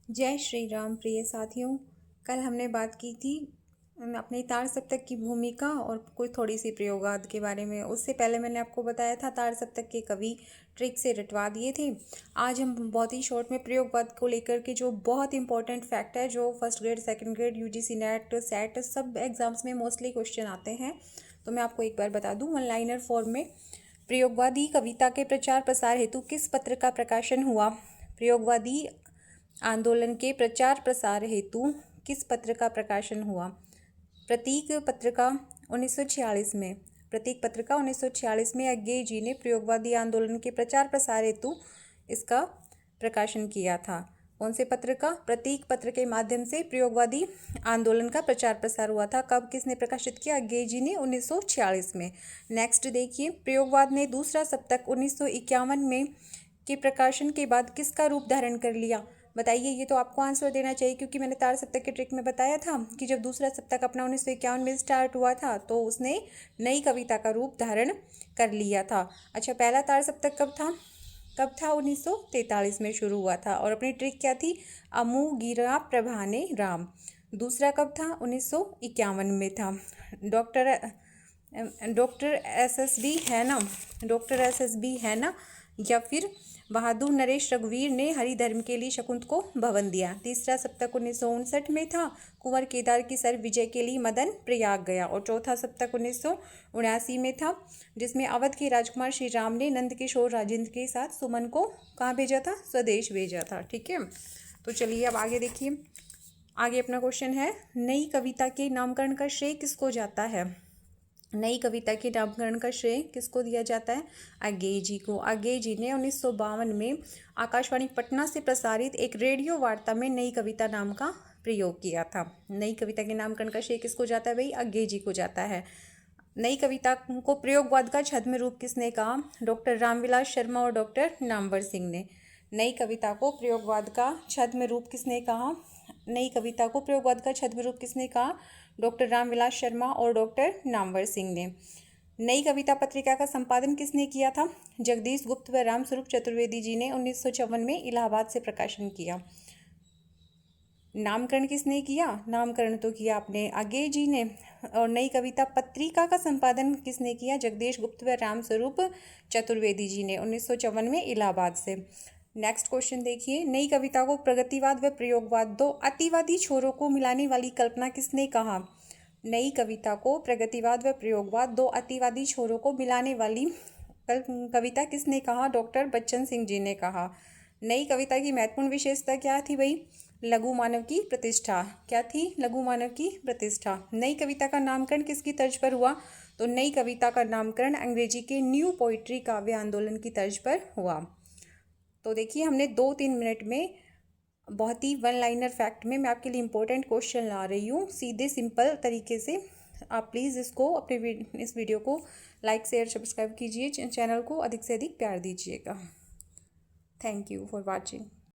जय श्री राम प्रिय साथियों। कल हमने बात की थी अपने तार सप्तक की भूमिका और कोई थोड़ी सी प्रयोगाद के बारे में। उससे पहले मैंने आपको बताया था तार सप्तक के कवि ट्रिक से रटवा दिए थे। आज हम बहुत ही शॉर्ट में प्रयोगवाद को लेकर के जो बहुत इंपॉर्टेंट फैक्ट है, जो first grade second grade UGC net set सब एग्जाम्स में मोस्टली क्वेश्चन आते हैं, तो मैं आपको एक बार बता दूँ वन लाइनर फॉर्म में। प्रयोगवादी कविता के प्रचार प्रसार हेतु किस पत्र का प्रकाशन हुआ? प्रयोगवादी आंदोलन के प्रचार प्रसार हेतु किस पत्र का प्रकाशन हुआ? प्रतीक पत्रिका 1946 में। प्रतीक पत्रिका 1946 में अज्ञेय जी ने प्रयोगवादी आंदोलन के प्रचार प्रसार हेतु इसका प्रकाशन किया था। कौन से पत्र का? प्रतीक पत्र के माध्यम से प्रयोगवादी आंदोलन का प्रचार प्रसार हुआ था। कब किसने प्रकाशित किया? अज्ञेय जी ने 1946 में। नेक्स्ट देखिए, प्रयोगवाद ने दूसरा सप्तक 1951 में के प्रकाशन के बाद किसका रूप धारण कर लिया? बताइए। ये तो आपको आंसर देना चाहिए क्योंकि मैंने तार सप्तक के ट्रिक में बताया था कि जब दूसरा सप्तक अपना 1951 में स्टार्ट हुआ था तो उसने नई कविता का रूप धारण कर लिया था। अच्छा, पहला तार सप्तक कब था? 1943 में शुरू हुआ था और अपनी ट्रिक क्या थी? अमु गिरा प्रभाने राम। दूसरा कब था? 1951 में था। डॉक्टर एस एस बी है ना, या फिर बहादुर नरेश रघुवीर ने हरिधर्म के लिए शकुंत को भवन दिया। तीसरा सप्तक 1959 में था। कुंवर केदार की सर विजय के लिए मदन प्रयाग गया। और चौथा सप्तक 1979 में था, जिसमें अवध के राजकुमार श्री राम ने नंद किशोर राजेंद्र के साथ सुमन को कहाँ भेजा था? स्वदेश भेजा था। ठीक है, तो चलिए अब आगे देखिए। आगे अपना क्वेश्चन है, नई कविता के नामकरण का श्रेय किसको जाता है? नई कविता के नामकरण का श्रेय किसको दिया जाता है? अज्ञेय जी को। अज्ञेय जी ने 1952 में आकाशवाणी पटना से प्रसारित एक रेडियो वार्ता में नई कविता नाम का प्रयोग किया था। नई कविता के नामकरण का श्रेय किसको जाता है भाई? अज्ञेय जी को जाता है। नई कविता को प्रयोगवाद का छद्म रूप किसने कहा? डॉक्टर रामविलास शर्मा और डॉक्टर नामवर सिंह ने। नई कविता को प्रयोगवाद का छद्म रूप किसने कहा? नई कविता को प्रयोगवाद का छद्म रूप किसने कहा? डॉक्टर रामविलास शर्मा और डॉक्टर नामवर सिंह ने। नई कविता पत्रिका का संपादन किसने किया था? जगदीश गुप्त व रामस्वरूप चतुर्वेदी जी ने 1954 में इलाहाबाद से प्रकाशन किया। नामकरण किसने किया? नामकरण तो किया आपने अज्ञेय जी ने। और नई कविता पत्रिका का संपादन किसने किया? जगदीश गुप्त व रामस्वरूप चतुर्वेदी जी ने 1954 में इलाहाबाद से। नेक्स्ट क्वेश्चन देखिए, नई कविता को प्रगतिवाद व प्रयोगवाद दो अतिवादी छोरों को मिलाने वाली कल्पना किसने कहा? नई कविता को प्रगतिवाद व प्रयोगवाद दो अतिवादी छोरों को मिलाने वाली कविता किसने कहा? डॉक्टर बच्चन सिंह जी ने कहा। नई कविता की महत्वपूर्ण विशेषता क्या थी भाई? लघु मानव की प्रतिष्ठा। क्या थी? लघु मानव की प्रतिष्ठा। नई कविता का नामकरण किसकी तर्ज पर हुआ? तो नई कविता का नामकरण अंग्रेजी के न्यू पोइट्री काव्य आंदोलन की तर्ज पर हुआ। तो देखिए, हमने 2-3 मिनट में बहुत ही वन लाइनर फैक्ट में मैं आपके लिए इंपॉर्टेंट क्वेश्चन ला रही हूँ सीधे सिंपल तरीके से। आप प्लीज़ इसको अपने इस वीडियो को लाइक शेयर सब्सक्राइब कीजिए, चैनल को अधिक से अधिक प्यार दीजिएगा। Thank you for watching.